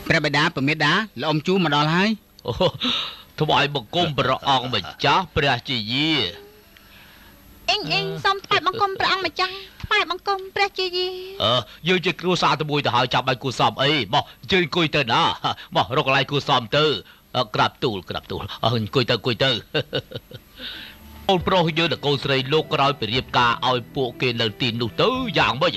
ព្រះបិតាពមេដាលោកអ៊ំជួមកដល់ហើយថ្វាយបង្គំព្រះអង្គម្ចាស់ព្រះជាយាអេងសូមថ្វាយបង្គំព្រះអង្គម្ចាស់ថ្វាយបង្គំព្រះជាយាយើងជាគ្រួសារទៅមួយទៅហើយចាប់បាយគូសំអីមកជើញអង្គុយទៅណាមករកកន្លែងគូសំទៅក្រាបទូលអង្គុយទៅអូនប្រុសយើងតកូនស្រីលោកក្រោយពីរៀបការឲ្យពួកគេនៅទីនោះទៅយ៉ាងម៉េច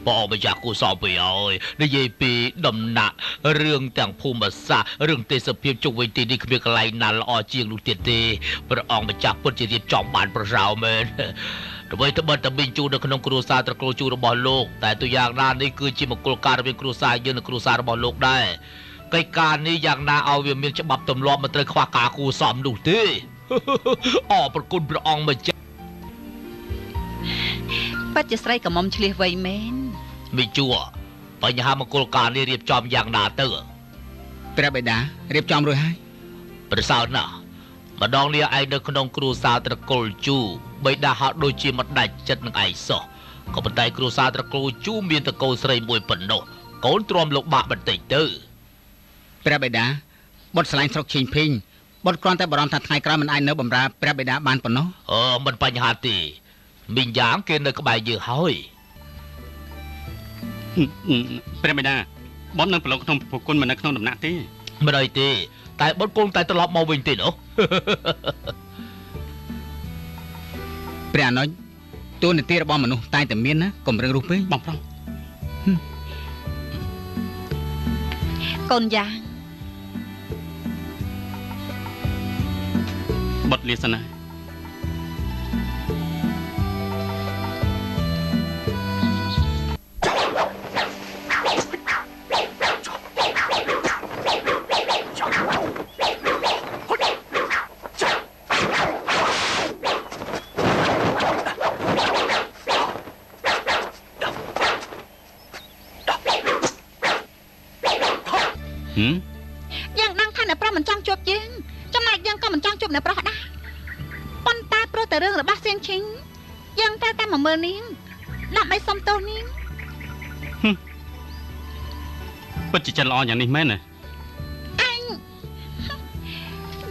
បងម្ចាស់គូសំពីហើយនិយាយពីដំណាក់រឿងទាំងភូមិសាស្ត្ររឿងទេសភាពជុំវិញទីនេះគ្មានកន្លែងណាល្អជាងនោះទៀតទេព្រះអង្គម្ចាស់ពិតជារៀបចំបានប្រសើរមែនដើម្បីត្បិតតែមានជួរនៅក្នុងគ្រួសារត្រកូលជួររបស់លោកតែទូយ៉ាងណានេះគឺជាមង្គលការរវាងគ្រួសារយើងនិងគ្រួសាររបស់លោកដែរកិច្ចការនេះយ៉ាងណាឲ្យវាមានច្បាប់ទម្លាប់មិនត្រូវខ្វះការគួរសមនោះទេអរប្រគុណព្រះអង្គម្ចាស់ពិតជាស្រីកមុំឆ្លៀសវៃមែនមីជួបញ្ហាមង្គលការនេះរៀបចំយ៉ាងណាទៅព្រះបិតារៀបចំរួចហើយប្រសើរណាស់ម្ដងនេះឯងនៅក្នុងគ្រួសារត្រកូលជូបិតាហាក់ដូចជាមិនដាច់ចិត្តនឹងឯងសោះក៏ប៉ុន្តែគ្រួសារត្រកូលជូមានតកូលស្រីមួយប៉ុណ្ណោះកូនទ្រាំលោកបាក់បន្តិចទៅព្រះបិតាបុតឆ្លាញ់ស្រុកឈីងភីងបុតគ្រាន់តែបារម្ភថាថ្ងៃក្រោយមិនអាចនៅបម្រើព្រះបិតាបានប៉ុណ្ណោះមិនបញ្ហាទេមីងយ៉ាងគេនៅក្បែរយើងហើយព្រះបិតាបុតនឹងប្រឡងក្នុងប្រគុណមិននៅក្នុងដំណាក់ទេមិនអីទេតែបុតគង់តែត្រឡប់មកវិញទេនោះព្រះអនុជទូនាទីរបស់មនុស្សតែតែមានណាកុំរឹងរូសពេកបងប្រុសកូនយ៉ាងបត់លាសនាយ៉ាងដឹងថាអ្នកប្រុសមិនចង់ជួបយើងចំណែកយើងក៏មិនចង់ជួបអ្នកប្រុសដែរប៉ុន្តែព្រោះតែរឿងរបស់សៀងឈីងយើងត្រូវតែមកមើលនាងដើម្បីសុំទោសនាងពិតជាចិត្តល្អយ៉ាងនេះមែនណាអញ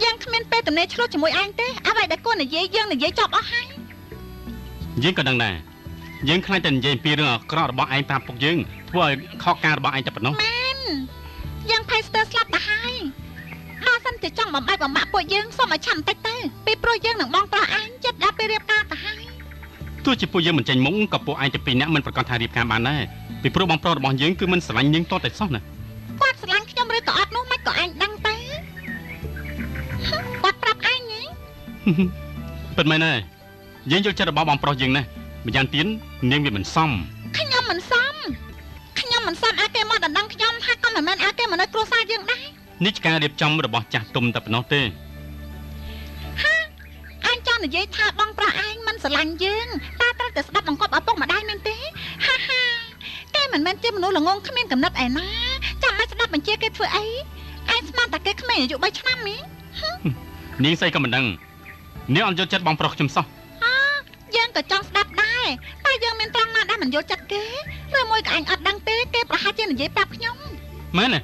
យើងគ្មានពេលទំនេរឆ្លោះជាមួយអញទេអ្វីដែលគាត់និយាយយើងនិយាយចប់អស់ហើយយើងក៏ដឹងដែរយើងខ្លាចតែនិយាយពីរឿងអាក្រក់របស់ឯងប្រាប់ពុកយើងធ្វើឲ្យខកការរបស់ឯងតែប៉ុណ្ណោះមែនយើងភ័យស្ទើរស្លាប់ទៅហើយបើសិនជាចង់បំបែកបំបាក់ពួកយើងសូមឲ្យឆាន់តិចទៅពីព្រោះយើងនឹងបងប្រុសឯងចិត្តដល់ពេលរៀបការទៅហើយទោះជាពួកយើងមិនចេញមុខក៏ពួកឯងទៅពីរនាក់មិនប្រកាសថារៀបការបានដែរពីព្រោះបងប្រុសរបស់យើងគឺមិនស្រឡាញ់យើងតតែសោះណាគាត់ស្រឡាញ់ខ្ញុំឬក៏អត់នោះមិនក៏ឯងដឹងទៅគាត់ប្រាប់ឯងហ៎ពិតមែនទេយើងយល់ចិត្តរបស់បងប្រុសយើងណាម្យ៉ាងទៀតនាងវាមិនសមខ្ញុំមិនសមឲ្យគេមកដណ្ដឹងខ្ញុំហើយក៏មិនមែនឲ្យគេមកនៅគ្រួសារយើងដែរនេះជាការរៀបចំរបស់ចាស់ទុំតែប៉ុណ្ណោះទេអញចង់និយាយថាបងប្រុសឯងមិនស្រឡាញ់យើងតែត្រូវតែស្ដាប់បង្គាប់ឪពុកម្ដាយមែនទេគេមិនមែនជាមនុស្សល្ងងគ្មានកំណត់ឯណាចាំមិនស្ដាប់បញ្ជាគេធ្វើអីឯងស្មានតែគេក្មេងអាយុ3ឆ្នាំហ៎នាងស្អីក៏មិនដឹងនាងអត់យល់ចិត្តបងប្រុសខ្ញុំសោះយើងក៏ចង់ស្ដាប់ដែរតែយើងមានត្រង់ណាដែលមិនយល់ចិត្តគេឬមួយក៏អញអត់ដឹងទេគេប្រហែលជានិយាយប្រាប់ខ្ញុំមែនទេ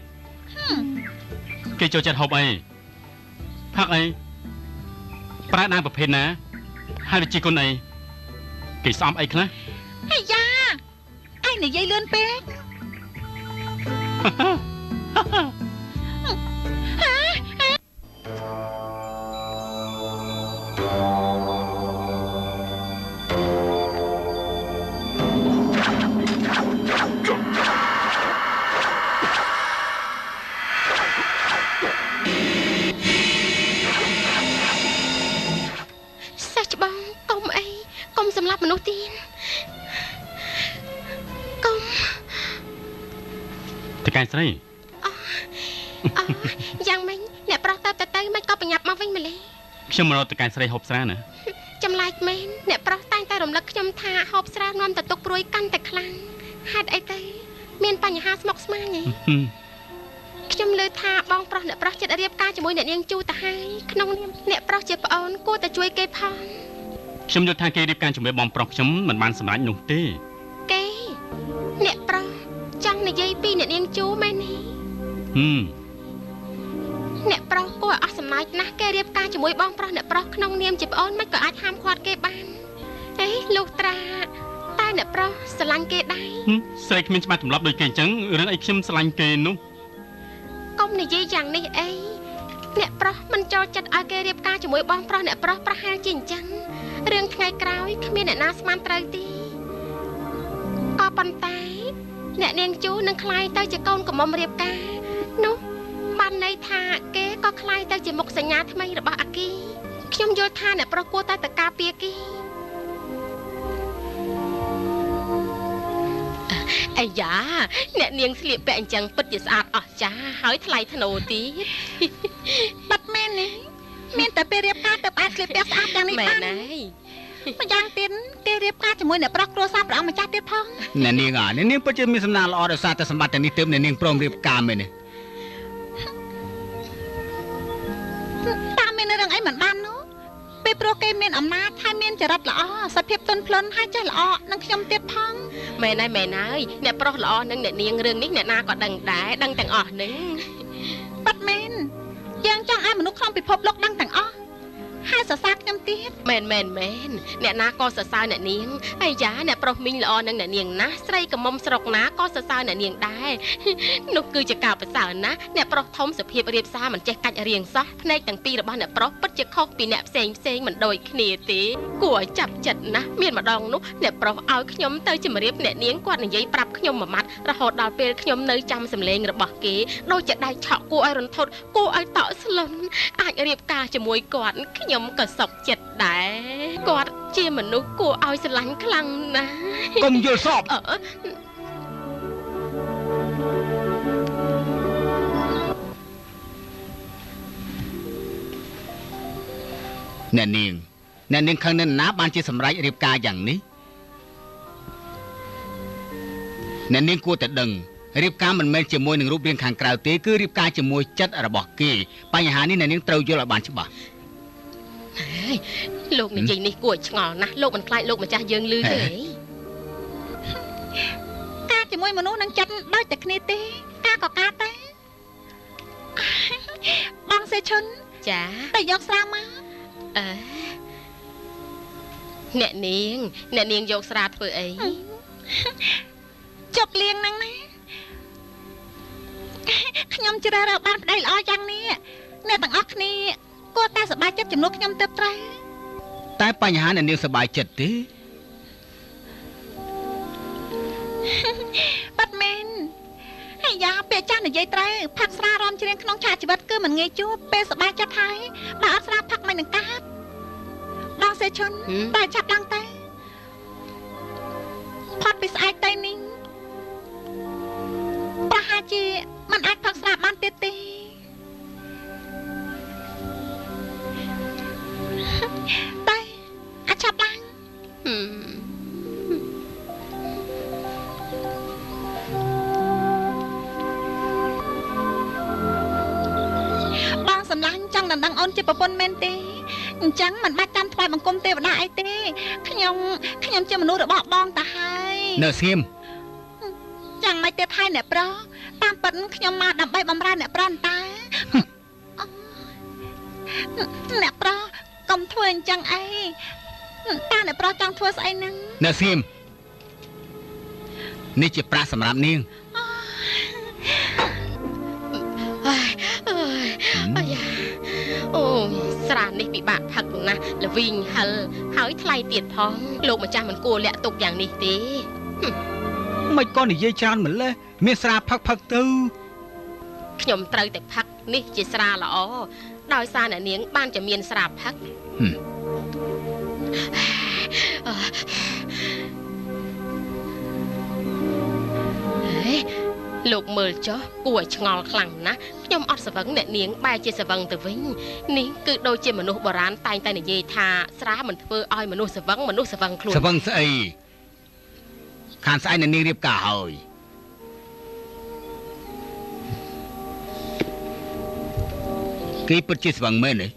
គេចូលចិត្តហូបអីផឹកអីប្រើដានប្រភេទណាហើយជាគុណអីគេស្អប់អីខ្លះអាយ៉ាឯងនិយាយលឿនពេកសម្រាប់មនុស្សទៀតកុំតកែស្រីយ៉ាងម៉េចអ្នកប្រុសទៅមិនក៏ប្រញាប់មកវិញម្លេះខ្ញុំមករកតកែស្រីហូបស្រាណាចម្លែកមែនអ្នកប្រុសតែងតែរំលឹកខ្ញុំថាហូបស្រានាំទៅទុកព្រួយកាន់តែខ្លាំងហេតុអីទៅមានបញ្ហាស្មុគស្មាញហ៎ខ្ញុំលើថាបងប្រុសអ្នកប្រុសចិត្តរៀបការជាមួយអ្នកនាងជូទៅហើយក្នុងនាមអ្នកប្រុសជាប្អូនគួរតែជួយគេផងខ្ញុំយល់ថាគេរៀបការជាមួយបងប្រុសខ្ញុំមិនបានសម្រេចនោះទេគេអ្នកប្រុសចង់និយាយពីអ្នកនាងជូមែនទេ អ្នកប្រុសគួរអស់សំណាចណាស់គេរៀបការជាមួយបងប្រុសអ្នកប្រុសក្នុងនាមជាប្អូនមិនក៏អាចហាមឃាត់គេបានអេលោកត្រាតែអ្នកប្រុសស្រឡាញ់គេដែរស្រីគ្មានច្បាស់ទម្លាប់ដូចគេអញ្ចឹងរឿងអីខ្ញុំស្រឡាញ់គេនោះកុំនិយាយយ៉ាងនេះអីអ្នកប្រុសមិនចូលចិត្តឲ្យគេរៀបការជាមួយបងប្រុសអ្នកប្រុសប្រហែលជាអញ្ចឹងរឿងថ្ងៃក្រោយគ្មានអ្នកណាស្មានត្រូវទេក៏ប៉ុន្តែអ្នកនាងជូនឹងក្លាយទៅជាកូនកំមុំរៀបការនោះបានន័យថាគេក៏ក្លាយទៅជាមុខសញ្ញាថ្មីរបស់អាគីខ្ញុំយល់ថាអ្នកប្រុសគួរតែការពារគេអាយ៉ាអ្នកនាងស្លៀកពាក់អញ្ចឹងពិតជាស្អាតអស្ចារ្យហើយថ្លៃថ្នូរទៀតបាត់មែនទេមានតែពេលរៀបការទៅអាចស្លៀកពាក់ស្អាតយ៉ាងនេះបានមែនហើយម្យ៉ាងទៀតគេរៀបការជាមួយអ្នកប្រុសគ្រួសារព្រះអង្គម្ចាស់ទៀតផងអ្នកនាងអ្នកនាងពិតជាមានសំណាងល្អដោយសារតែសម្បត្តិទាំងនេះទើបអ្នកនាងព្រមរៀបការមែនទេតាមមានរឿងអីមិនបាននោះពេលព្រោះគេមានអំណាចហើយមានចរិតល្អសភាពទន់ភ្លន់ហើយចេះល្អនឹងខ្ញុំទៀតផងមែនហើយអ្នកប្រុសល្អនឹងអ្នកនាងរឿងនេះអ្នកណាក៏ដឹងដែរដឹងទាំងអស់នឹងបាត់មែនយើងចង់ឲ្យមនុស្សក្នុងពិភពលោកដឹងទាំងអស់ហើយសរសើរខ្ញុំទៀតមែនអ្នកណាក៏សរសើរអ្នកនាងអាយ៉ាអ្នកប្រុសមីងល្អនឹងអ្នកនាងណាស្រីកមុំស្រុកណាក៏សរសើរអ្នកនាងដែរនោះគឺជាការប្រសើរណាស់អ្នកប្រុសធំសុភាពរៀបសារមិនចេះកាច់រៀងសោះភ្នែកទាំងពីររបស់អ្នកប្រុសពិតជាខុសពីអ្នកផ្សេងមិនដូចគ្នាទេគួរឲ្យចាប់ចិត្តណាស់មានម្ដងនោះអ្នកប្រុសឲ្យខ្ញុំទៅជម្រាបអ្នកនាងគាត់និយាយប្រាប់ខ្ញុំមួយម៉ាត់រហូតដល់ពេលខ្ញុំនៅចាំសម្លេងរបស់គេដូចជាដៃឆក់គួរឲ្យរន្ធត់គួរឲ្យតក់ស្លុនអាចរៀបការជាមួយគាត់ខ្ញុំក៏សុខចិត្តដែរគាត់ជាមនុស្សគួរឲ្យស្រឡាញ់ខ្លាំងណាស់កុំយល់សពអ្នកនាងខឹងនៅណាបានជាសម្រេចរៀបការយ៉ាងនេះអ្នកនាងគួរតែដឹងរៀបការមិនមែនជាមួយនឹងរូបរាងខាងក្រៅទេគឺរៀបការជាមួយចិត្តរបស់គេបញ្ហានេះអ្នកនាងត្រូវយល់ឲ្យបានច្បាស់លោកនិយាយនេះគួរឆ្ងល់ណាស់លោកមិនខ្លាចលោកម្ចាស់យើងលឺទេការជាមួយមនុស្សនឹងចិត្តដូចតែគ្នាទេការក៏ការតែបងសេឈុនចាតែយកស្រាមកអ្នកនាងយកស្រាធ្វើអីជប់លៀងហ្នឹងណាខ្ញុំជ្រើសរើសបានប្តីល្អយ៉ាងនេះអ្នកទាំងអស់គ្នាគួរតែសប្បាយចិត្តជំនួសខ្ញុំទៅត្រូវតែបញ្ហាអ្នកនាងសប្បាយចិត្តទេបាត់មែនហើយយ៉ាពេលចាស់និយាយត្រូវផឹកស្រារំច្រៀងក្នុងឆាកជីវិតគឺមិនងាយជួបពេលសប្បាយចិត្តហើយបើអត់ស្រាផឹកមិននឹងកាប់បងសេឈុនតែចាប់ឡើងទៅផាត់ពីស្អែកទៅនេះប្រហែលជាមិនអាចផឹកស្រាបានទៀតទេតែអាចចាប់ឡើងបងសម្លាញ់ចង់ដណ្ដឹងអូនជាប្រពន្ធមែនទេអញ្ចឹងមិនបាច់ចាំថ្វាយបង្គំទេវតាអីទេខ្ញុំជាមនុស្សរបស់បងតាហើយនៅស្ងៀមយ៉ាងម៉េចទៀតហើយអ្នកប្រុសតាមពិតខ្ញុំមកដើម្បីបម្រើអ្នកប្រុសតាអ្នកប្រុសកុំធ្វើអញ្ចឹងអីតាអ្នកប្រុសចង់ធ្វើស្អីហ្នឹងនៅស្ងៀមនេះជាប្រាក់សម្រាប់នាងអាយ៉ាអូស្រានេះពិបាកផឹកណាស់ល្វីងហិលហើយថ្លៃទៀតផងលោកម្ចាស់មិនគួរលាក់ទុកយ៉ាងនេះទេមិនក៏និយាយច្រើនម្លេះមានស្រាផឹកទៅខ្ញុំត្រូវតែផឹកនេះជាស្រាល្អដោយសារអ្នកនាងបានជាមានស្រាផឹកលោកមើលចុះគួរឲ្យឆ្ងល់ខ្លាំងណាស់ខ្ញុំអត់ស្វឹងអ្នកនាងបែរជាស្វឹងទៅវិញនេះគឺដូចជាមនុស្សបុរាណតែងតែនិយាយថាស្រាមិនធ្វើឲ្យមនុស្សស្វឹងខ្លួនស្វឹងស្អីខានស្អែកអ្នកនាងរៀបការហើយគេពិតជាស្វឹងមែនទេ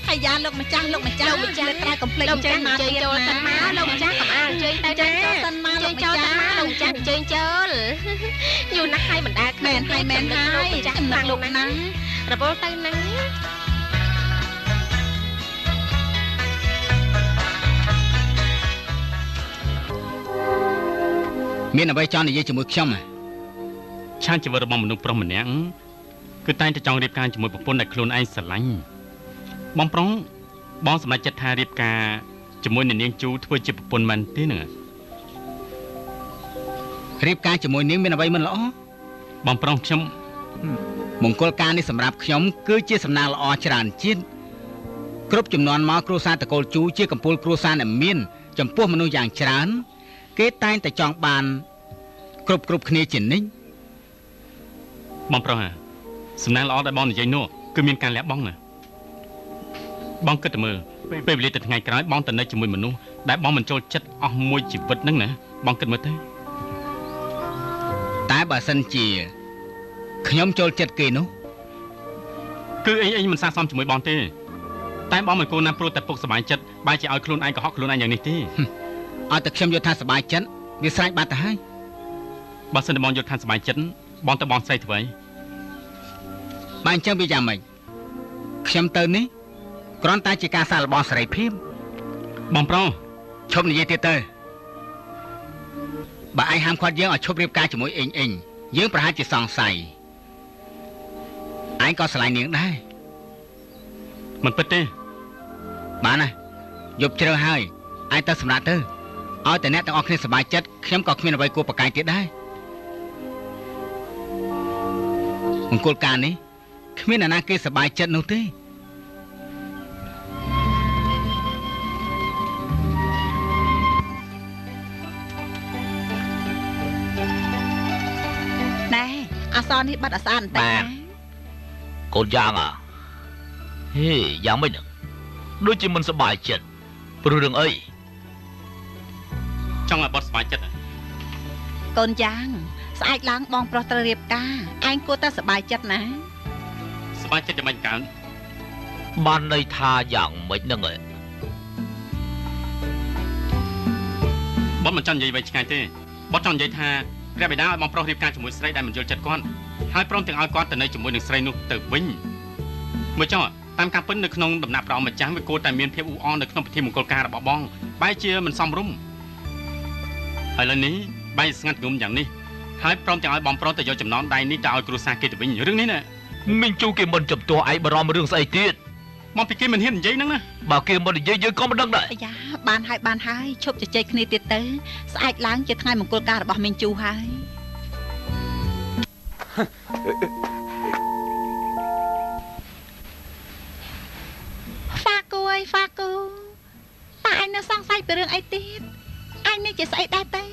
ហើយយ៉ាលោកម្ចាស់លើកក្រៅកំភ្លេច លោកចាស់ជើញចូលទៅមកលោកម្ចាស់កំអាលជើញទៅចូលទៅមកលោកម្ចាស់លោកម្ចាស់ជើញចូលយូរណាស់ហើយមិនដែលឃើញមែនហើយចំណឹកលោកណារវល់ទៅណាមានអ្វីចង់និយាយជាមួយខ្ញុំ ឆានជីវិតរបស់មនុស្សប្រុសម្នាក់គឺតែងតែចង់រៀបការជាមួយប្រពន្ធដែលខ្លួនឯងស្រឡាញ់បងប្រុសបងសម្រេចចិត្តថារៀបការជាមួយនាងជូធ្វើជាប្រពន្ធមែនទេហ្នឹងរៀបការជាមួយនាងមានអ្វីមិនល្អបងប្រុសខ្ញុំមង្គលការនេះសម្រាប់ខ្ញុំគឺជាសំណាងល្អច្រើនជាតិគ្រប់ចំនួនមកគ្រួសារតកូលជូជាកំពូលគ្រួសារដែលមានចំពោះមនុស្សយ៉ាងច្រើនគេតែងតែចង់បានគ្រប់គ្នាជានិច្ចបងប្រុសសំណាងល្អដែលបងនិយាយនោះគឺមានការលះបង់ណាបងគិតទៅមើលពេលវេលាទៅថ្ងៃក្រោយបងទៅនៅជាមួយមនុស្សដែលបងមិនចូលចិត្តអស់មួយជីវិតហ្នឹងណាបងគិតមើលទៅតែបើសិនជាខ្ញុំចូលចិត្តគេនោះគឺអីមិនស័ក្តិសមជាមួយបងទេតែបងមិនគួរណាព្រោះតែពុកសប្បាយចិត្តបែរជាឲ្យខ្លួនឯងកុហកខ្លួនឯងយ៉ាងនេះទេឲ្យតែខ្ញុំយល់ថាសប្បាយចិត្តវាស្រេចបាត់ទៅហើយបើសិនតែបងយល់ថាសប្បាយចិត្តបងទៅបងស្រីធ្វើអីបើអញ្ចឹងវាយ៉ាងម៉េចខ្ញុំទៅនេះគ្រាន់តែជាការសាកល្បងសេរីភាពបងប្រុសឈប់និយាយទៀតទៅបើឯងហាមឃាត់យើងឲ្យឈប់រៀបការជាមួយអ៊ីងយើងប្រហែលជាសង្ស័យឯងក៏ស្រឡាញ់នាងដែរមិនពិតទេបានណាយប់ជ្រៅហើយឯងទៅសម្រាប់ទៅឲ្យតែអ្នកទាំងអស់គ្នាសប្បាយចិត្តខ្ញុំក៏គ្មានអ្វីគួរប្រកែកទៀតដែរមង្គលការនេះគ្មានអ្នកណាគេសប្បាយចិត្តនោះទេណែអសរនេះបាត់អសានតែកូនយ៉ាងហេយ៉ាងមិនដូចជាមិនសប្បាយចិត្តព្រោះរឿងអីចង់ឲ្យបត់សប្បាយចិត្តកូនយ៉ាងស្អែកឡើងបងប្រុសត្រូវរៀបការឯងគួរតែសប្បាយចិត្តណាសប្បាយចិត្តយ៉ាងម៉េចកើបានន័យថាយ៉ាងម៉េចហ្នឹងបត់មិនចង់និយាយអ្វីឆ្ងាយទេបត់ចង់និយាយថាព្រះបិតាឲ្យបងប្រុសរៀបការជាមួយស្រីដែលមិនយល់ចិត្តគាត់ហើយព្រមទាំងឲ្យគាត់ទៅនៅជាមួយនឹងស្រីនោះទៅវិញមើលចុះតាមការពិតនៅក្នុងដំណាក់ព្រះអង្គម្ចាស់វាគួរតែមានភាពអ៊ូអរនៅក្នុងពិធីមង្គលការរបស់បងបែរជាមិនសមរម្យហើយឥឡូវនេះបែរស្ងាត់ងុំយ៉ាងនេះហើយព្រមទាំងឲ្យបងប្រុសទៅយកចំណងដៃនេះទៅឲ្យគ្រួសារគេទៅវិញរឿងនេះណាមីងជូគេមិនចំទាស់ឯងបារម្ភរឿងស្អីទៀតមកពីគេមិនហ៊ាននិយាយហ្នឹងណាបើគេមិននិយាយយើងក៏មិនដឹងដែរអាយ៉ាបានហើយឈប់ជជែកគ្នាទៀតទៅស្អែកឡើងជាថ្ងៃមង្គលការរបស់មីងជូហើយហ្វាគូតែឯងនៅសង្ស័យពីរឿងអីទៀតឯងនេះជាស្អីដែរទេ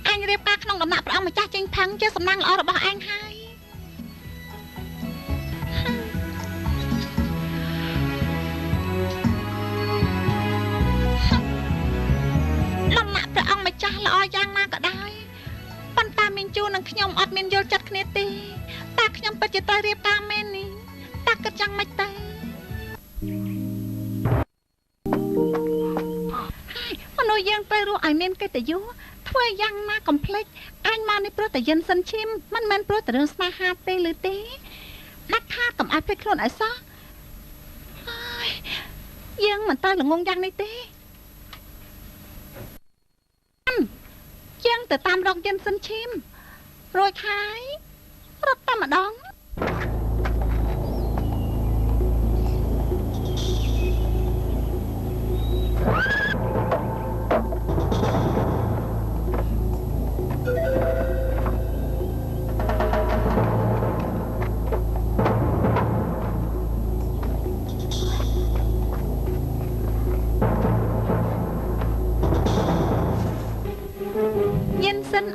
អញរៀបការក្នុងដំណាក់ព្រះអង្គម្ចាស់ចេញផាំងជាសំណាងល្អរបស់ឯងហើយដំណាក់ព្រះអង្គម្ចាស់ល្អយ៉ាងណាក៏ដោយប៉ុន្តែមីងជូនិងខ្ញុំអត់មានយល់ចិត្តគ្នាទេតែខ្ញុំពិតជាត្រូវរៀបការមែននេះតែគិតយ៉ាងម៉េចទៅមនុស្សយើងត្រូវរស់ឲ្យមានកិត្តិយសធ្វើយ៉ាងណាកុំភ្លេចអញមកនេះព្រោះតែយិនសិនឈាមមិនមែនព្រោះតែរឿងស្នេហាទេឬទេដាច់ខាតកុំឲ្យភ្លេចខ្លួនឲ្យសោះហើយយើងមិនទៅល្ងងយ៉ាងនេះទេយើងទៅតាមរកយិនសិនឈាមរួចហើយរត់តែម្ដង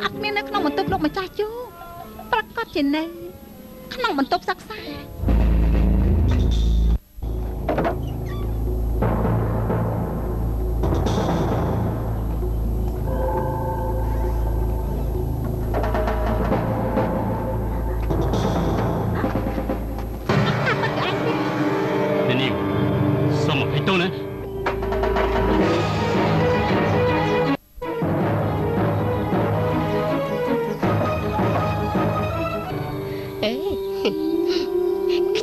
អត់មាននៅក្នុងបន្ទប់លោកម្ចាស់ជូប្រកាសជានៅក្នុងបន្ទប់សិក្សានេះសូម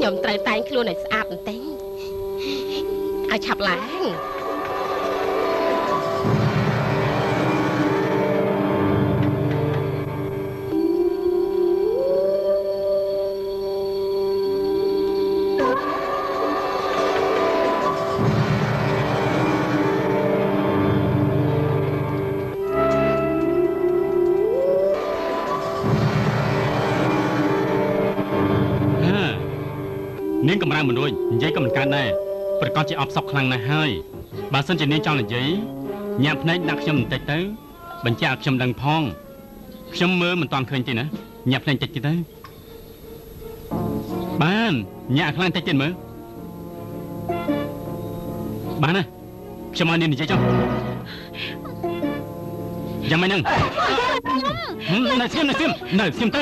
ខ្ញុំត្រូវតែងខ្លួនឲ្យស្អាតបន្តិចឲ្យឆាប់ឡើងនាងកំរើមិនរួចនិយាយក៏មិនកើតដែរប្រកាសជាអបសក់ខ្លាំងណាស់ហើយបើសិនជានាងចង់និយាយញាក់ភ្នែកដាក់ខ្ញុំបន្តិចទៅបញ្ជាក់ឲ្យខ្ញុំដឹងផងខ្ញុំមើលមិនតាន់ឃើញទេណាញាក់ភ្នែកតិចទៀតទៅបានញាក់ខ្លាំងតិចទៀតមើលបានណាខ្ញុំឲ្យនាងនិយាយចុះយ៉ាងម៉េចហ្នឹងនៅស្ងៀមទៅ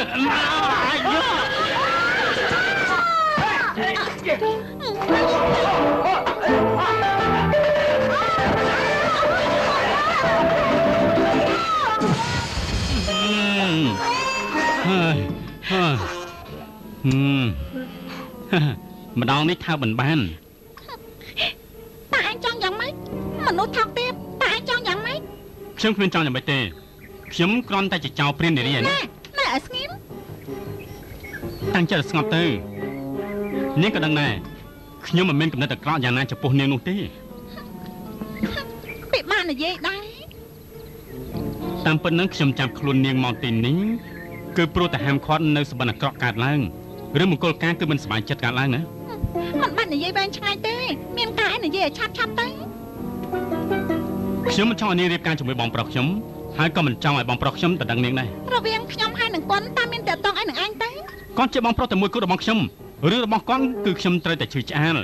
ម្ដងនេះថើបមិនបានតើអញចង់យ៉ាងម៉េចមនុស្សថោកទៀតតើអញចង់យ៉ាងម៉េចខ្ញុំគ្មានចង់យ៉ាងម៉េចទេខ្ញុំគ្រាន់តែជាចៅព្រាននារីឯណាណែឲ្យស្ងៀមតាំងចិត្តស្ងប់ទៅនាងក៏ដឹងដែរខ្ញុំមិនមានកំណត់អាក្រក់យ៉ាងណាចំពោះនាងនោះទេពីបាននិយាយដែរតាមពិតនឹងខ្ញុំចាប់ខ្លួននាងមកទីនេះគឺព្រោះតែហាមឃាត់នៅសម្បត្តិអាក្រក់កើតឡើងឬមង្គលការគឺមិនសប្បាយចិត្តកើតឡើងណាមិនបាច់និយាយវែងឆ្ងាយទេមានការឯនិយាយឲ្យឆាប់ទៅខ្ញុំមិនចង់ឲ្យនាងរៀបការជាមួយបងប្រុសខ្ញុំហើយក៏មិនចង់ឲ្យបងប្រុសខ្ញុំទៅដឹងនាងដែររវាងខ្ញុំហើយនឹងគាត់តើមានតើតងអីនឹងឯងទេគាត់ជាបងប្រុសតែមួយគូរបស់ខ្ញុំរឿងរបស់គាត់គឺខ្ញុំត្រូវតែឈឺឆ្អាល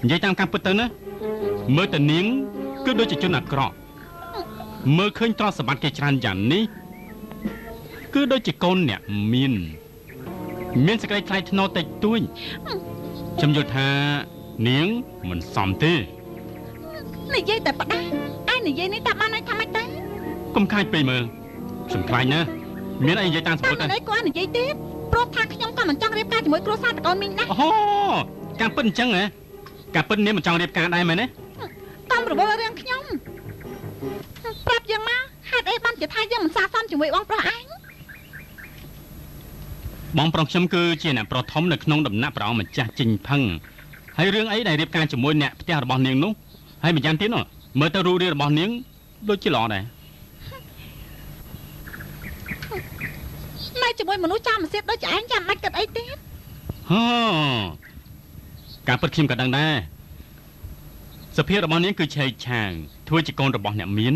និយាយតាមការពិតទៅណាមើលតែនាងគឺដូចជាជនអាក្រក់មើលឃើញទ្រព្យសម្បត្តិគេច្រើនយ៉ាងនេះគឺដូចជាកូនអ្នកមានសេចក្តីថ្លៃថ្នូរតិចតួចខ្ញុំយល់ថានាងមិនសមទេនិយាយតែផ្ដាស់ឯងនិយាយនេះតើបានន័យថាម៉េចទេកុំខ្លាចពេកមើលខ្ញុំខ្លាចណាមានអីនិយាយតាមសម្បត្តិទៅគាត់និយាយទៀតព្រោះថាខ្ញុំក៏មិនចង់រៀបការជាមួយគ្រួសារតកូនមីងដែរអូការពិតអញ្ចឹងហ៎ការពិតនាងមិនចង់រៀបការដែរមែនទេតាមរវល់រឿងខ្ញុំប្រាប់យ៉ាងមកហេតុអីបានជាថាយើងមិនសាសមជាមួយបងប្រុសឯងបងប្រុសខ្ញុំគឺជាអ្នកប្រុសធំនៅក្នុងដំណាក់ព្រះអង្គម្ចាស់ជីងផឹងហើយរឿងអីដែលរៀបការជាមួយអ្នកផ្ទះរបស់នាងនោះហើយម្យ៉ាងទៀតនោះមើលទៅរូបរាងរបស់នាងដូចជាល្អដែរនៅជាមួយមនុស្សចាំមិនសៀតដូចឯងចាំមិនគិតអីទៀតការពិតខ្ញុំក៏ដឹងដែរសភាពរបស់នាងគឺឆេកឆាងធ្វើជាកូនរបស់អ្នកមាន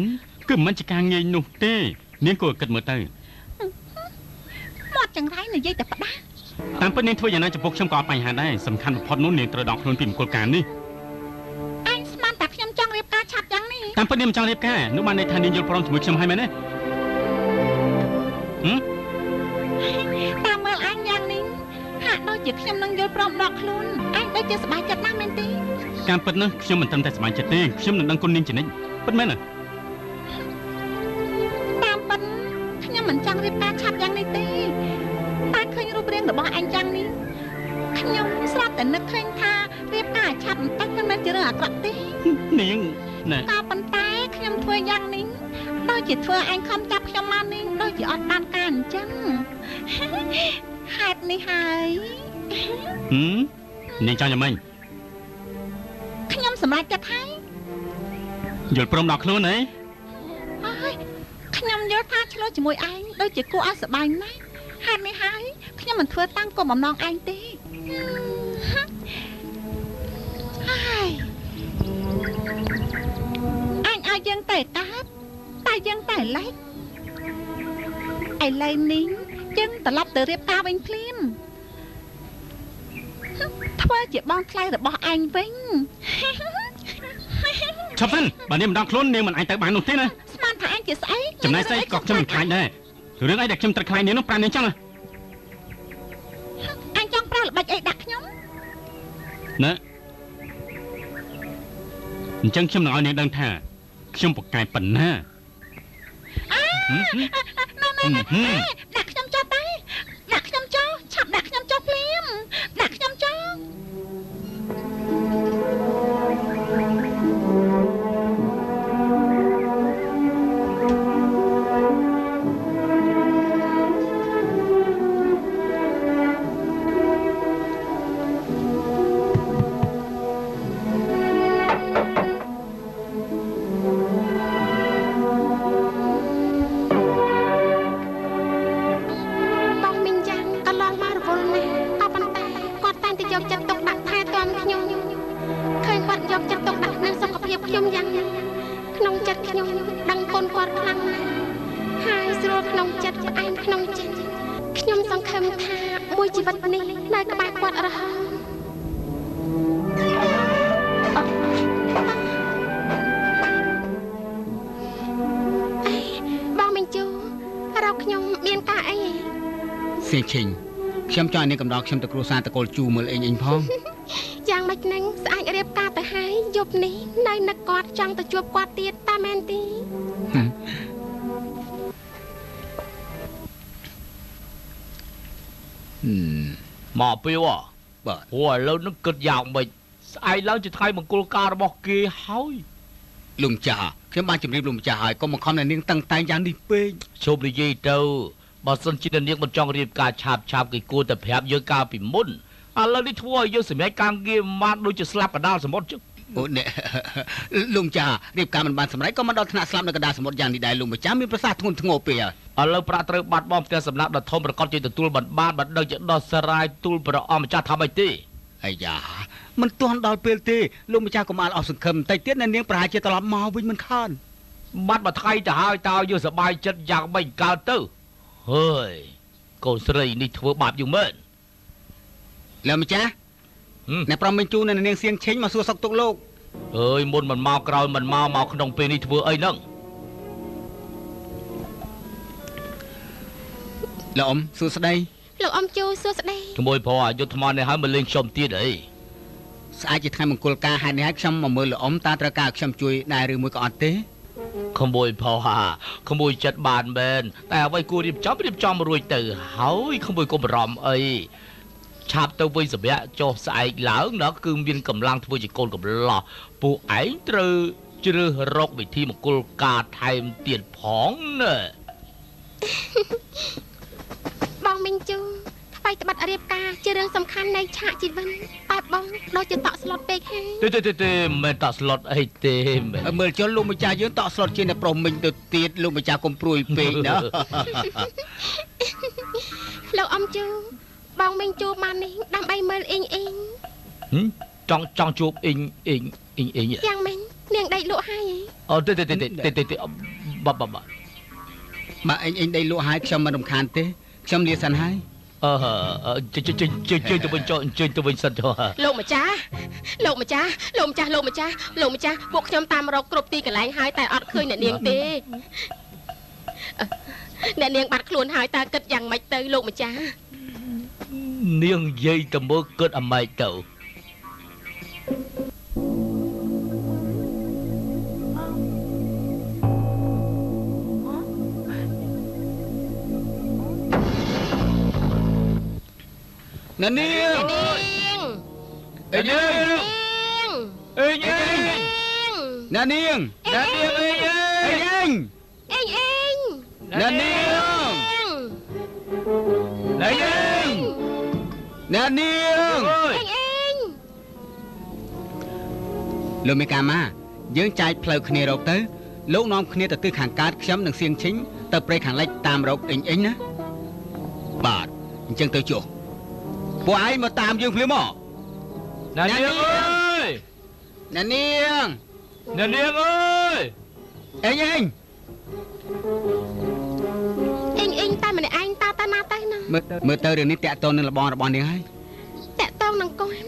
គឺមិនជាការងាយនោះទេនាងគួរគិតមើលទៅមកចង្រៃនិយាយតែផ្ដាស់តាមពិតនាងធ្វើយ៉ាងណាចំពោះខ្ញុំក៏អត់បញ្ហាដែរសំខាន់បំផុតនោះនាងត្រូវដកខ្លួនពីមង្គលការនេះអញស្មានតែខ្ញុំចង់រៀបការឆាប់យ៉ាងនេះតាមពិតនាងមិនចង់រៀបការនោះបានន័យថានាងយល់ព្រមជាមួយខ្ញុំហើយមែនទេតាមមើលអញយ៉ាងនេះហាក់ដូចជាខ្ញុំនឹងយល់ព្រមដកខ្លួនអញដូចជាសប្បាយចិត្តណាស់មែនទេការពិតនោះខ្ញុំមិនត្រឹមតែសប្បាយចិត្តទេខ្ញុំនឹងដឹងគុណនាងជានិច្ចពិតមែនទេតាមពិតខ្ញុំមិនចង់រៀបការឆាប់យ៉ាងនេះទេតែឃើញរូបរាងរបស់អញយ៉ាងនេះខ្ញុំស្រាប់តែនឹកឃើញថារៀបការឆាប់បន្តិចមិនមែនជារឿងអាក្រក់ទេនាងណាក៏ប៉ុន្តែខ្ញុំធ្វើយ៉ាងនេះដូចជាធ្វើអញខំចាប់ខ្ញុំមកនេះដូចជាអត់បានការអញ្ចឹងហេតុនេះហើយនាងចង់យ៉ាងម៉េចខ្ញុំសម្រេចចិត្តហើយយល់ព្រមដល់ខ្លួនហ៎ហើយខ្ញុំយល់ថាឆ្លោះជាមួយឯងដូចជាគួរឲ្យសប្បាយណាស់ហេតុនេះហើយខ្ញុំមិនធ្វើតាមគោលបំណងឯងទេហើយអញឲ្យយើងទៅកើតតែយើងតែឡែកឥឡូវនេះយើងត្រឡប់ទៅរៀបការវិញភ្លាមធ្វើជាបងថ្លៃរបស់ឯងវិញឈប់សិនបើនាងមិនដល់ខ្លួននាងមិនអាចទៅបាននោះទេណាស្មានថាអញជាស្អីចំណែកស្អីក៏ខ្ញុំមិនខ្លាចដែររឿងអីដែលខ្ញុំត្រូវខ្លាចនាងនោះប្រាំនាងចឹងអញចង់ប្រើល្បិចអីដាក់ខ្ញុំណាអញ្ចឹងខ្ញុំនឹងឲ្យនាងដឹងថាខ្ញុំប្រកែកប៉ុណ្ណាដាក់ខ្ញុំចុះទៅដាក់ខ្ញុំចុះឆាប់ដាក់ខ្ញុំចុះភ្លាមដាក់ខ្ញុំចុះ ខ្ញុំសង្ឃឹមថាមួយជីវិតនេះនៅក្បែរគាត់រហូតបងមិញជូរកខ្ញុំមានការអីសៀងឈិញខ្ញុំចង់ឲ្យនាងកំដរខ្ញុំទៅគ្រួសារតកូលជូមើលអីផងយ៉ាងម៉េចនឹងស្អាតរៀបការទៅហើយយប់នេះនៅនឹកគាត់ចង់ទៅជួបគាត់ទៀតតាមែនទេមកពេលបាទអូឥឡូវនឹងគិតយ៉ាងម៉េចស្អែកឡើងជាថ្ងៃមង្គលការរបស់គេហើយលោកម្ចាស់ខ្ញុំបានជម្រាបលោកម្ចាស់ហើយកុំបង្ខំនាងតឹងតែងយ៉ាងនេះពេកជប់និយាយទៅបើសិនជានាងមិនចង់រៀបការឆាបគេគួរតែប្រាប់យើងកាលពីមុនឥឡូវនេះធ្វើឲ្យយើងសម្រេចការងារមកដូចជាស្លាប់កណ្ដាលសមុទ្រចឹងអូនេះលោកម្ចាស់រៀបការមិនបានសម្រេចក៏មិនដល់ថ្នាក់ស្លាប់នៅកណ្ដាលសមុទ្រយ៉ាងនេះដែរលោកម្ចាស់មានប្រសាសន៍ធ្ងន់ធ្ងរពេកឥឡូវប្រាក់ត្រូវបាត់បង់ផ្ទះសំណាក់ដ៏ធំប្រកបជាទទួលបានបាត់ដឹងជាដោះស្រាយទូលព្រះអង្គម្ចាស់ថាម៉េចទេអាយ៉ាមិនទាន់ដល់ពេលទេលោកម្ចាស់កុំអាលអស់សង្ឃឹមបន្តិចទៀតនាងប្រហែលជាត្រឡប់មកវិញមិនខានបាត់មួយថ្ងៃទៅហើយតើយើងសប្បាយចិត្តយ៉ាងម៉េចកើតទៅហើយកូនស្រីនេះធ្វើបាបយូរមែនលោកម្ចាស់អ្នកប្រមិញជូននៅនាងសៀងឈិញមកសួរសុខទុក្ខលោកអើយមុនមិនមកក្រោយមិនមកក្នុងពេលនេះធ្វើអីហ្នឹងលោកអ៊ំសួស្ដីលោកអ៊ំជូសួស្ដីក្មួយព្រោះយុទ្ធថ្មនេះហើយមកលេងខ្ញុំទៀតអីស្អែកជាថ្ងៃមង្គលការហេតុនេះហើយខ្ញុំមកមើលលោកអ៊ំតើត្រូវការខ្ញុំជួយដែរឬមួយក៏អត់ទេក្មួយព្រោះក្មួយចិត្តបានមែនតែអ្វីគួររៀបចំរួចទៅហើយក្មួយកុំបារម្ភអីឆាប់ទៅវិញសម្រាប់ចុះស្អែកឡើងណាគឺមានកម្លាំងធ្វើជាកូនកំឡោះពួកឯងត្រូវជ្រើសរកវិធីមង្គលការថែមទៀតផងណាបងមីងជូថ្មីត្បិតរៀបការជារឿងសំខាន់នៃឆាកជីវិតតែបងដូចជាតក់ស្លុតពេកហើយទេមិនតក់ស្លុតអីទេមើលចុះលោកម្ចាស់យើងតក់ស្លុតជាអ្នកប្រុសមិញទៅទៀតលោកម្ចាស់កុំព្រួយពេកណាលោកអ៊ំជូបងមីងជួបបាននេះដើម្បីមើលអ៊ីងចង់ជួបអ៊ីងយ៉ាងម៉េចនាងដេកលក់ហើយអូទេបាអ៊ីងដេកលក់ហើយខ្ញុំមិនរំខានទេខ្ញុំលាសិនហើយជិះទៅវិញចុះអញ្ជើញទៅវិញសិនចុះលោកម្ចាស់ពួកខ្ញុំតាមរកគ្រប់ទីកន្លែងហើយតែអត់ឃើញអ្នកនាងទេអ្នកនាងបាត់ខ្លួនហើយតើគិតយ៉ាងម៉េចទៅលោកម្ចាស់នាងនិយាយទៅមើលគិតអាម៉េចទៅនាងនាងអីនាងលោកមេកាម៉ាយើងចែកផ្លូវគ្នារកទៅលោកនាំគ្នាទៅទិសខាងកើតខ្ញុំនឹងសៀងឈិញទៅព្រៃខាងលិចតាមរកអ៊ីងណាបាទអញ្ចឹងទៅចុះពួកឯងមកតាមយើងភ្លាមមកនាងអើយនាងអើយអ៊ីងមើលតែម្នាក់ឯងតាណាទៅណាមើលទៅរឿងនេះតាក់ទងនឹងលបងរបស់នាងហើយតាក់ទងនឹងគាត់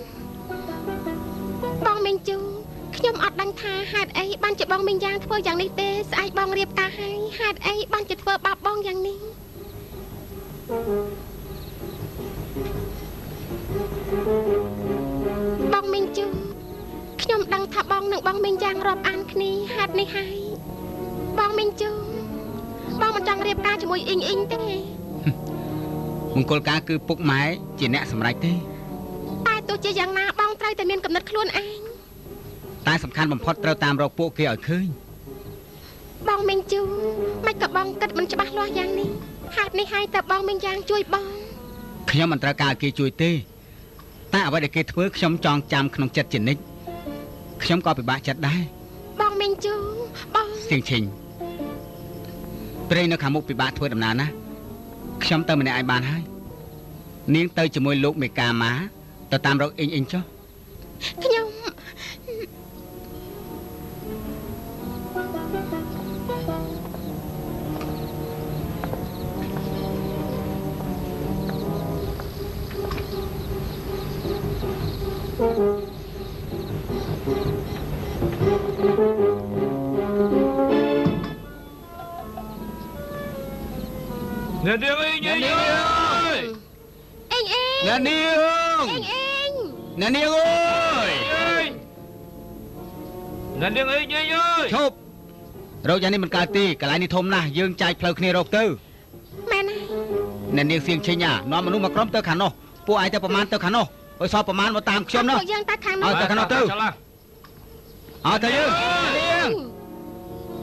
បងមីងជូខ្ញុំអត់ដឹងថាហេតុអីបានជាបងមីងយ៉ាងធ្វើយ៉ាងនេះទេស្អែកបងរៀបការហើយហេតុអីបានជាធ្វើបាបបងយ៉ាងនេះបងមីងជូខ្ញុំដឹងថាបងនិងបងមីងយ៉ាងរាប់អានគ្នាហេតុនេះហើយបងមីងជូបងមិនចង់រៀបការជាមួយអ៊ីងទេមង្គលការគឺពុកម៉ែជាអ្នកសម្រេចទេតែទោះជាយ៉ាងណាបងត្រូវតែមានកំណត់ខ្លួនឯងតែសំខាន់បំផុតត្រូវតាមរកពួកគេឲ្យឃើញបងមីងជូមិនក៏បងគិតមិនច្បាស់លាស់យ៉ាងនេះហេតុនេះហើយតើបងមីងយ៉ាងជួយបងខ្ញុំមិនត្រូវការគេជួយទេតែអ្វីដែលគេធ្វើខ្ញុំចងចាំក្នុងចិត្តជានិច្ចខ្ញុំក៏ពិបាកចិត្តដែរបងមីងជូបងសៀងឈិញព្រៃនៅខាងមុខពិបាកធ្វើដំណើរណាខ្ញុំទៅម្នាក់ឯងបានហើយនាងទៅជាមួយលោកមេកាម៉ាទៅតាមរកអ៊ីងចុះខ្ញុំ អ្នកនាងអីញ៉ៃអើយ អេង អ្នកនាង អេង អ្នកនាងអើយ អ្នកនាងអីញ៉ៃអើយ ឈប់រោគយ៉ាងនេះមិនកើតទេកន្លែងនេះធំណាស់យើងចាយផ្លូវគ្នារកទៅ មែនហើយ អ្នកនាងសៀងឈិញនាំមនុស្សមកក្រុមទៅខាងនោះពួកឯងទៅប្រមាណទៅខាងនោះឲ្យសល់ប្រមាណមកតាមខ្ញុំនោះ ពួកយើងទៅខាង អើ នោះ ទៅខាងនោះទៅអើទៅយើង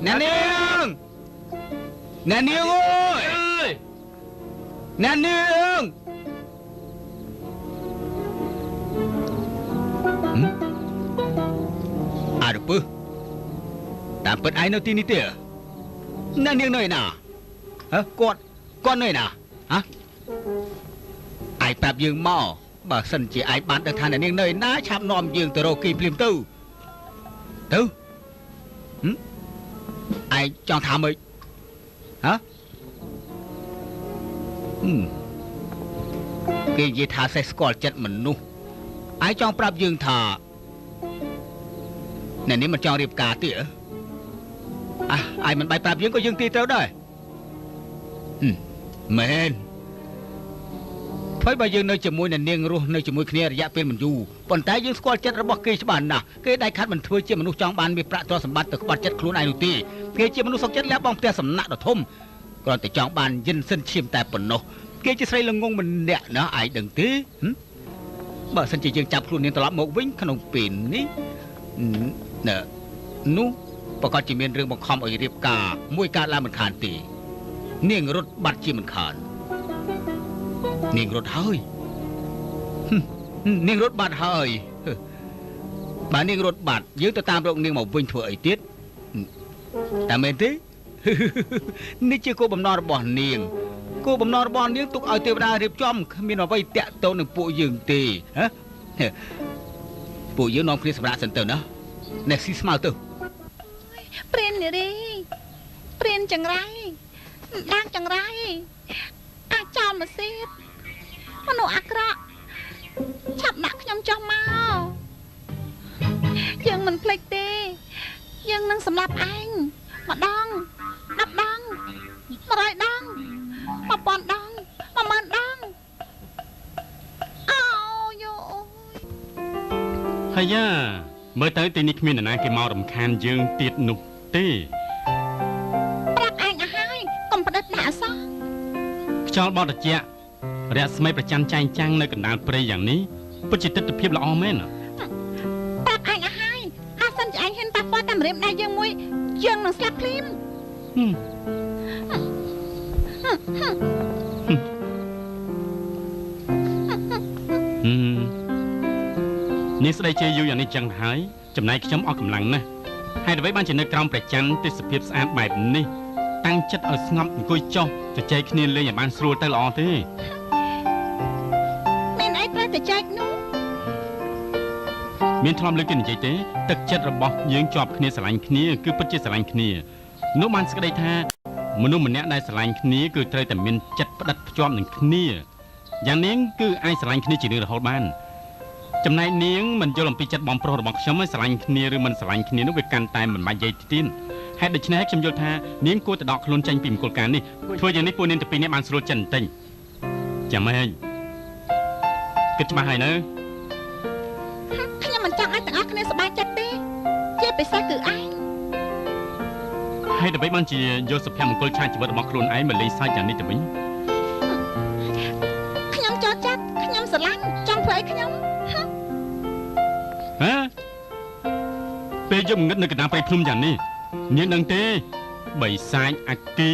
អ្នកនាងអ្នកនាងអើយអ្នកនាងអើពឹសតាមពិតឯងនៅទីនេះទេអ្នកនាងនៅឯណាគាត់នៅឯណាហ៎ឯងប្រាប់យើងមកបើសិនជាឯងបានដឹងថាអ្នកនាងនៅឯណាឆាប់នាំយើងទៅរកគីភ្លាមទៅឯងចង់ថាម៉េចហ៎គេនិយាយថាសេះស្គាល់ចិត្តមនុស្សឯងចង់ប្រាប់យើងថាអ្នកនេះមិនចង់រៀបការទេឯងមិនបាយប្រាប់យើងក៏យើងទីត្រូវដែរមែនហើយបើយើងនៅជាមួយអ្នកនាងរស់នៅជាមួយគ្នារយៈពេលមិនយូរប៉ុន្តែយើងស្គាល់ចិត្តរបស់គេច្បាស់ណាស់គេដៃខាត់មិនធ្វើជាមនុស្សចង់បានមានប្រាក់ទ្រព្យសម្បត្តិទៅក្បត់ចិត្តខ្លួនឯងនោះទេគេជាមនុស្សសុខចិត្តលះបង់ផ្ទះសំណាក់ដ៏ធំគ្រាន់តែចង់បានយិនសិនឈាមតែប៉ុណ្ណោះគេជាស្រីល្ងងម្នាក់ណាឯងដឹងទេបើសិនជាយើងចាប់ខ្លួននាងត្រឡប់មកវិញក្នុងពេលនេះនោះប្រកាសជាមានរឿងបង្ខំឲ្យរៀបការមួយកើតឡើងមិនខានទេនាងរត់បាត់ជាមិនខាននាងរត់ហើយនាងរត់បាត់ហើយបើនាងរត់បាត់យើងទៅតាមរកនាងមកវិញធ្វើអីទៀតតែមែនទេនេះជាគោលបំណងរបស់នាងគោលបំណងរបស់នាងទុកឲ្យទេវតារៀបចំគ្មានអ្វីតាក់ទងនឹងពួកយើងទេពួកយើងនាំគ្នាសម្រាប់សិនទៅណាអ្នកស៊ីស្មៅទៅព្រាននារីព្រានចង្រៃដាងចង្រៃអាចចោលមកស៊ីមនុស្សអាក្រក់ឆាប់ដាក់ខ្ញុំចុះមកយើងមិនភ្លេចទេយើងនឹងសម្លាប់ឯងម្ដង10ដង100ដង1000ដង10000ដងអូយោហើយយ៉ាមើលទៅទីនេះគ្មាននរណាគេមករំខានយើងទៀតនោះទេប្រាប់ឯងឲ្យហើយកុំផ្ដិតដាក់អសោះខ្យល់បត់ត្រជាក់រស្មីប្រច័ណ្ឌចែងចាំងនៅកណ្ដាលព្រៃយ៉ាងនេះពិតជាទិដ្ឋភាពល្អមែនប្រាប់ឯងឲ្យហើយបើសិនជាឯងហ៊ានប៉ះពាល់តាមរៀមដៃយើងមួយយើងនឹងស្លាប់ភ្លាមនេះស្ដីជេរយូរយ៉ាងនេះចឹងហើយចំណែកខ្ញុំអស់កម្លាំងណាស់ហេតុអ្វីបានជានៅក្រោមព្រះច័ន្ទទេសភាពស្អាតបែបនេះតាំងចិត្តឲ្យស្ងប់អង្គុយចុះជជែកគ្នាលេងឲ្យបានស្រួលទៅល្អទេមានអីត្រូវតែចែកនោះមានធ្លាប់លើកគេនិយាយទេទឹកចិត្តរបស់យើងជាប់គ្នាស្រឡាញ់គ្នាគឺពិតជាស្រឡាញ់គ្នានោះបានស្ដីថាមនុស្សម្នាក់ដែលស្រឡាញ់គ្នាគឺត្រូវតែមានចិត្តផ្ដិតភ្ជាប់នឹងគ្នាយ៉ាងនាងគឺអាចស្រឡាញ់គ្នាជារៀងរហូតបានចំណែកនាងមិនយល់អំពីចិត្តបងប្រុសរបស់ខ្ញុំឲ្យស្រឡាញ់គ្នាឬមិនស្រឡាញ់គ្នានោះវាកាន់តែមិនបាច់និយាយទៀតហេតុដូច្នេះខ្ញុំយល់ថានាងគួរតែដកខ្លួនចេញពីមង្គលការនេះធ្វើយ៉ាងនេះពួកនាងទាំងពីរនេះបានស្រួលចិត្តបន្តិចចាំមែនគិតច្បាស់ហើយនៅខ្ញុំមិនចង់ឲ្យទាំងអស់គ្នាសប្បាយចិត្តទេជាពិសេសគឺឯងហេតុអ្វីបានជាយកសុភមង្គលឆានជីវិតរបស់ខ្លួនឯងមកលេងសើចយ៉ាងនេះទៅវិញខ្ញុំចូលចិត្តខ្ញុំស្រឡាញ់ចង់ធ្វើឲ្យខ្ញុំពេលយកងឹតនៅកណ្ដាលព្រៃភ្នំយ៉ាងនេះនាងដឹងទេបិសាចអាគី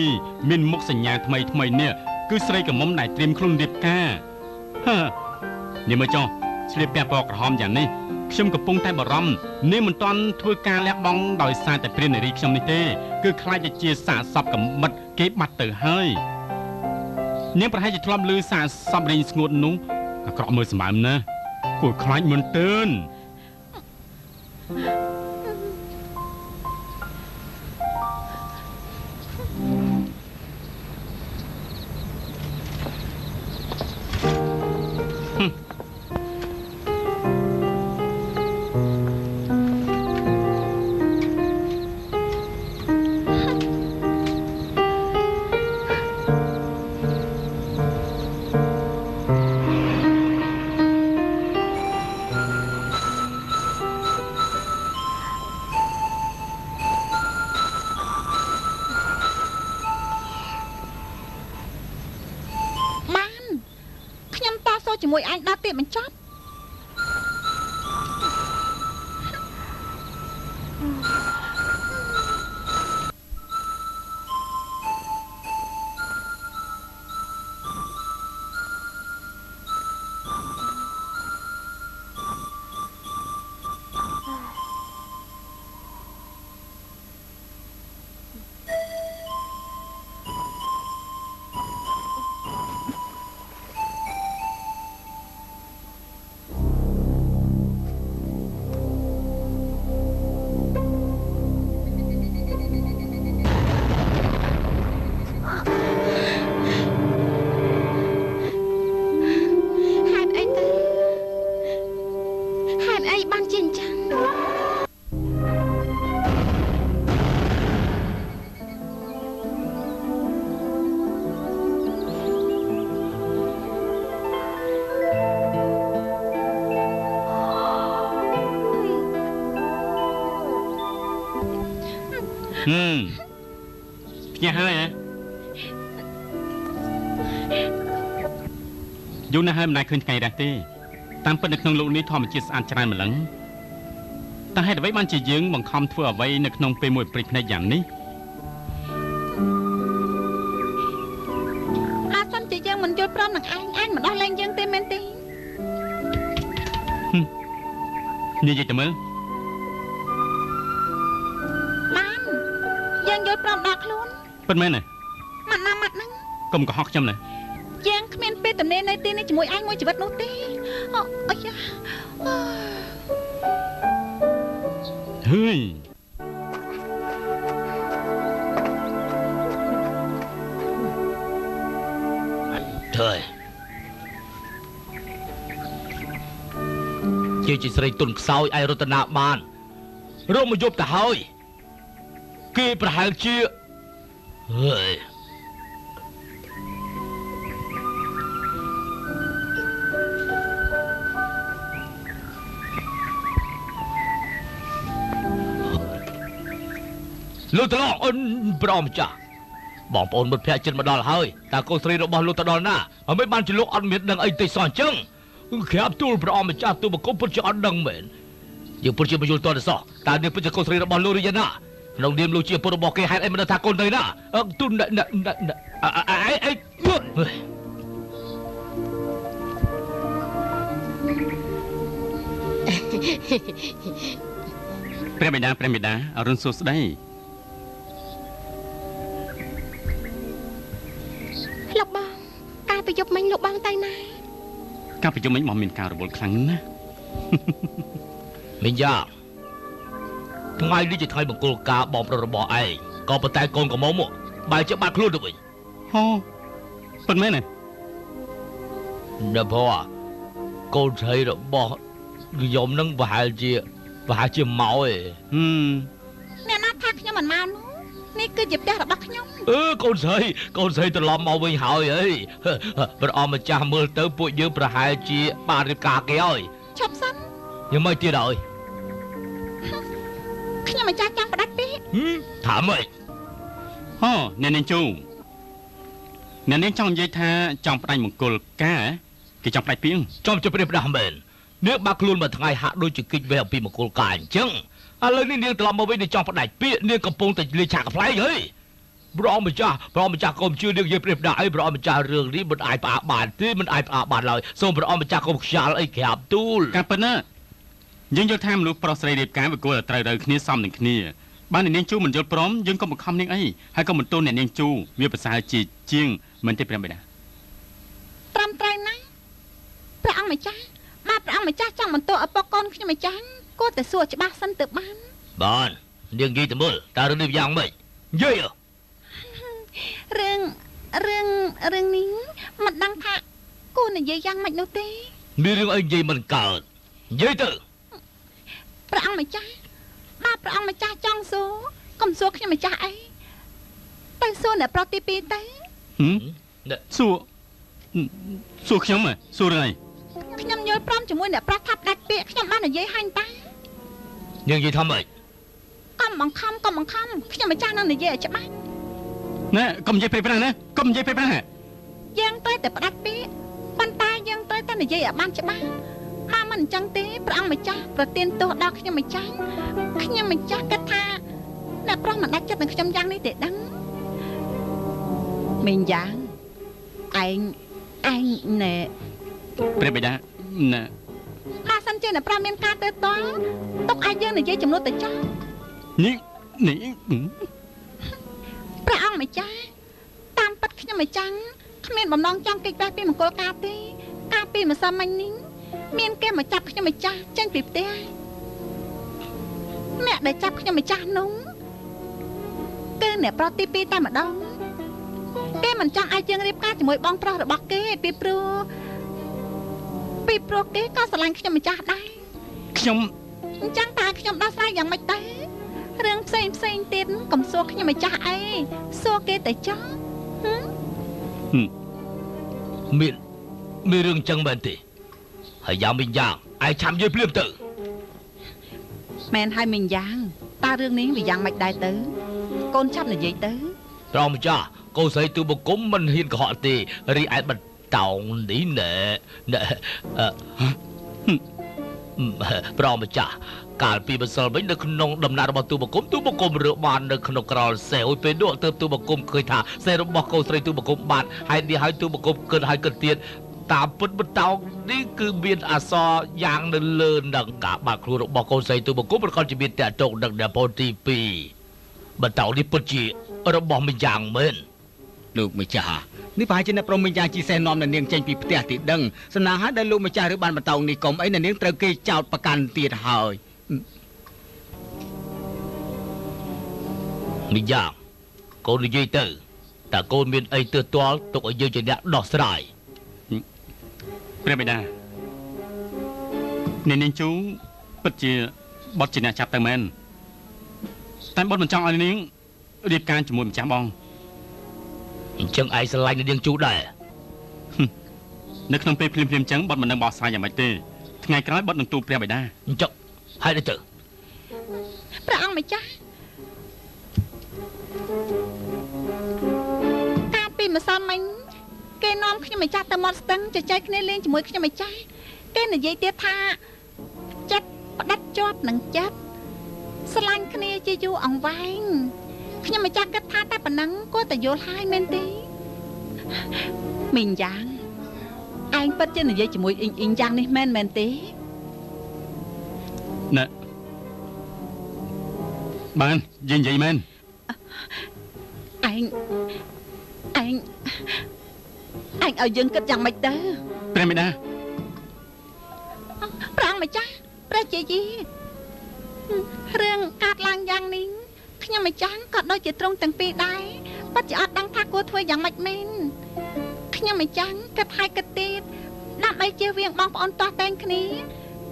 មានមុខសញ្ញាថ្មីនេះគឺស្រីកមុំដែលត្រៀមខ្លួនរៀបការនាងមើលចុះស្លៀកពាក់ពណ៌ក្រហមយ៉ាងនេះខ្ញុំកំពុងតែបារម្ភនាងមិនទាន់ធ្វើការលះបង់ដោយសារតែព្រាននារីខ្ញុំនេះទេគឺខ្លាចតែជាសាកសពកំបិតគេបាត់ទៅហើយនាងប្រហែលជាធ្លាប់ឮសាកសពរៀងស្ងួតនោះអាក្រក់មើលសម្បើមណាស់គួរខ្លាចមុនទើន សូជាមួយឯងដល់ទៀតបញ្ចប់ភ្ញាក់ហើយហ៎យូរណាស់ហើយមិនដែលឃើញថ្ងៃរះទេតាមពិតនៅក្នុងលោកនេះធម្មជាតិស្អាតច្រើនម្លឹងតែហេតុអ្វីបានជាយើងបង្ខំធ្វើអ្វីនៅក្នុងពេលមួយព្រិចភ្នែកយ៉ាងនេះអាសិនជាយើងមិនយល់ព្រមនឹងឯងមិនដោះលែងយើងទេមែនទេនិយាយទៅមើលយើងយល់ព្រមដល់ខ្លួនពិតមែនទេម៉ាត់ណាម៉ាត់ហ្នឹងកុំកុហកខ្ញុំណាយើងគ្មានពេលទំនេរនៅទីនេះជាមួយឯងមួយជីវិតនោះទេអាយ៉ាហើយtrờiជាស្រីទុនខ្សោយឯរតនាបានរកមកយប់ទៅហើយគេប្រហែលជាហើយលោកតឡងអូនប្រមចាស់បងប្អូនមិត្តភក្តិចិត្តមកដល់ហើយតើកូនស្រីរបស់លោកទៅដល់ណាអ្មេបានជាលោកអត់មានដឹងអីទេសោះអញ្ចឹងក្រាបទូលព្រះអង្គម្ចាស់ទូបង្គំពិតជាអត់ដឹងមែនយើងពិតជាមិនយល់តទៅសោះតើនេះពិតជាកូនស្រីរបស់លោកឬយ៉ាងណាក្នុងនាមលោកជាពុទ្ធរបស់គេហេតុអីមិនដឹងថាកូនទៅណាទូនអីព្រះបិតាអរុនសួស្ដីលោកបងការប្រយុទ្ធមិញលោកបងទៅណាការប្រយុទ្ធមិញមកមានការរវល់ខ្លាំងណាស់មីងយ៉ាថ្ងៃនេះជាថ្ងៃមង្គលការបងប្រុសរបស់ឯងក៏ប៉ុន្តែកូនក៏មកបែរជាបាត់ខ្លួនទៅវិញហូប៉ុន្មានទេដល់ព្រោះកូនស្រីរបស់ខ្ញុំនឹងប្រហែលជាមកឯងអ្នកណាថាខ្ញុំមិនមកនោះនេះគឺជាផ្ទះរបស់ខ្ញុំកូនស្រីត្រឡប់មកវិញហើយអីព្រះអង្គម្ចាស់មើលទៅពួកយើងប្រហែលជាបានរៀបការគេហើយឈប់សិនយ៉ាងម៉េចទៀតហើយខ្ញុំម្ចាស់ចង់ផ្ដាច់ពេកថាម៉េចហ៎អ្នកនាងជូអ្នកនាងចង់និយាយថាចង់ផ្ដាច់មង្គលការគេចង់ផ្ដាច់ពីងចំជព្រាបដាស់មែននាងបាក់ខ្លួនមួយថ្ងៃហាក់ដូចជាគិតវេះអំពីមង្គលការអញ្ចឹងឥឡូវនេះនាងត្រឡប់មកវិញនាងចង់ផ្ដាច់ពាក្យនាងកំពុងតែលេងឆាកកំ pl ែងហើយព្រះអង្គម្ចាស់កុំជឿនាងនិយាយព្រាបដាស់អីព្រះអង្គម្ចាស់រឿងនេះមិនអាចផ្អាកបានទេមិនអាចផ្អាកបានឡើយសូមព្រះអង្គម្ចាស់កុំខ្យាល់អីក្រាបទូលការប៉ុណ្ណាយើងយល់ថាមនុស្សប្រុសស្រីរៀបការវាគួរតែត្រូវគ្នាសមនឹងគ្នាបានអ្នកនាងជូមិនយល់ព្រមយើងក៏បង្ខំនាងអីហើយក៏មិនទោសអ្នកនាងជូវាប្រសើរជាងមិនទេព្រះបិតាត្រឹមត្រូវណាស់ព្រះអង្គម្ចាស់បើព្រះអង្គម្ចាស់ចង់បន្ទោសឪពុកកូនខ្ញុំម្ចាស់គួរតែសួរច្បាស់សិនទៅបាននាងនិយាយទៅមើលតើរឿងនេះយ៉ាងម៉េចនិយាយរឿងនេះមិនដឹងថាគួរនិយាយយ៉ាងម៉េចនោះទេមានរឿងអីនិយាយមិនកើតនិយាយទៅព្រះអង្គម្ចាស់បើព្រះអង្គម្ចាស់ចង់សួរកុំសួរខ្ញុំម្ចាស់អីទៅសួរអ្នកប្រុសទី2ទៅសួរខ្ញុំសួររឿងអីខ្ញុំយល់ព្រមជាមួយអ្នកប្រុសថាផ្ដាច់ពាក្យខ្ញុំបាននិយាយហើយតានាងនិយាយថាម៉េចកុំបង្ខំខ្ញុំម្ចាស់នឹងនិយាយឲ្យច្បាស់ណែកុំនិយាយពេលប្រាំងណាកុំនិយាយពេលប្រាំងយើងត្រូវតែផ្ដាច់ពាក្យប៉ុន្តែយើង យើងត្រូវតែនិយាយឲ្យបានច្បាស់មកមិនអញ្ចឹងទេព្រះអង្គម្ចាស់ប្រទានទោសដល់ខ្ញុំម្ចាស់គិតថាអ្នកប្រុសមិនដាច់ចិត្តនឹងខ្ញុំយ៉ាងនេះទេដឹងមីងយ៉ាងឯងណែព្រះបិតាណែបើសិនជាអ្នកប្រុសមានការទៅតល់ទុកឲ្យយើងនិយាយចំនួនទៅចោលនេះព្រះអង្គម្ចាស់តាមពិតខ្ញុំម្ចាស់គ្មានបំណងចង់គេចបេះពីមង្គលការទេកាលពីម្សិលមិញនេះមានគេមកចាប់ខ្ញុំម្ចាស់ចេញពីផ្ទះអ្នកដែលចាប់ខ្ញុំម្ចាស់នោះគឺអ្នកប្រុសទី2តែម្ដងគេមិនចង់ឲ្យយើងរៀបការជាមួយបងប្រុសរបស់គេពីព្រោះគេក៏ស្រឡាញ់ខ្ញុំម្ចាស់ដែរខ្ញុំអញ្ចឹងតើខ្ញុំដោះស្រាយយ៉ាងម៉េចដែររឿងផ្សេងទៀតកុំសួរខ្ញុំម្ចាស់អីសួរគេតែចោលមានរឿងចឹងមែនទេហើយយ៉ាងមីងយ៉ាងឯងឆាំនិយាយភ្លាមទៅមែនហើយមីងយ៉ាងតើរឿងនេះវាយ៉ាងម៉េចដែរទៅកូនចាប់និយាយទៅត្រង់ម្ចាស់កូនស្រីទូបង្គំមិនហ៊ានកុហកទេរីឯបតោងនេះណែប្រងម្ចាស់កាលពីម្សិលមិញនៅក្នុងដំណាក់របស់ទូបង្គំរើបាននៅក្នុងក្រលសេវពេលនោះទើបទូបង្គំឃើញថាសេវរបស់កូនស្រីទូបង្គំបាត់ហើយនេះហើយទូបង្គំគិតទៀតតាមពិតបតោងនេះគឺមានអសរយ៉ាងនៅលើនឹងការបាត់ខ្លួនរបស់កូនស្រីទូបង្គំប្រកបជាមានតាក់ទងនឹងអ្នកប្អូនទី2បតោងនេះពិតជារបស់ម្យ៉ាងមែនលោកម្ចាស់នេះប្រហែលជាអ្នកប្រុសម្យ៉ាងជីសេះនាំនៅនាងចេញពីផ្ទះទីដឹងសំណាងហើយដែលលោកម្ចាស់ឬបានបតោងនេះកុំអីនៅនាងត្រូវគេចោទប្រកាន់ទៀតហើយម្យ៉ាងកូននិយាយទៅតើកូនមានអីទើសទាល់ទុកឲ្យយើងជាអ្នកដោះស្រាយព្រះបិតានាងជូពិតជាបត់ជាអ្នកចាប់ទៅមែនតែបត់មិនចង់ឲ្យនាងរៀបការជាមួយម្ចាស់បងអញ្ចឹងឯងស្រឡាញ់នាងជូដែរនៅក្នុងពេលភ្លាមអញ្ចឹងបត់មិននឹងបោះស្រាយយ៉ាងម៉េចទេថ្ងៃក្រោយបត់នឹងទូលព្រះបិតាអញ្ចឹងហើយទៅព្រះអង្គម្ចាស់កាលពីម្សិលមិញគេនាំខ្ញុំម្ចាស់ទៅមាត់ស្ទឹងជជែកគ្នាលេងជាមួយខ្ញុំម្ចាស់គេនិយាយទៀតថាចិត្តផ្ដិតជាប់នឹងចិត្តស្រឡាញ់គ្នាជាយូរអង្វែងខ្ញុំម្ចាស់គិតថាតែប៉ុណ្ណឹងគួរតែយល់ហើយមែនទេមីងយ៉ាងឯងពិតជានិយាយជាមួយអ៊ីងយ៉ាងនេះមែនទេណែបានយើងនិយាយមែនឯងឲ្យយើងគិតយ៉ាងម៉េចទៅព្រះមេដាព្រះអង្គម្ចាស់ព្រះជាយីរឿងកាត់ឡើងយ៉ាងនេះខ្ញុំម្ចាស់ក៏ដូចជាទ្រង់ទាំងពីរដែរពិតជាអត់ដឹងថាគួរធ្វើយ៉ាងម៉េចមែនខ្ញុំម្ចាស់គិតហើយគិតទៀតដើម្បីជៀសវាងបងប្អូនទាស់តែងគ្នា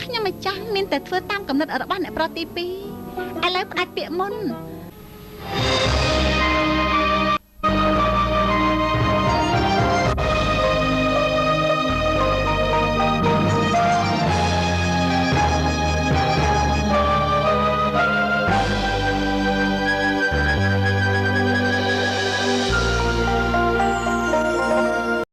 ខ្ញុំម្ចាស់មានតែធ្វើតាមកំណត់របស់អ្នកប្រុសទី2ឥឡូវផ្ដាច់ពាក្យមុន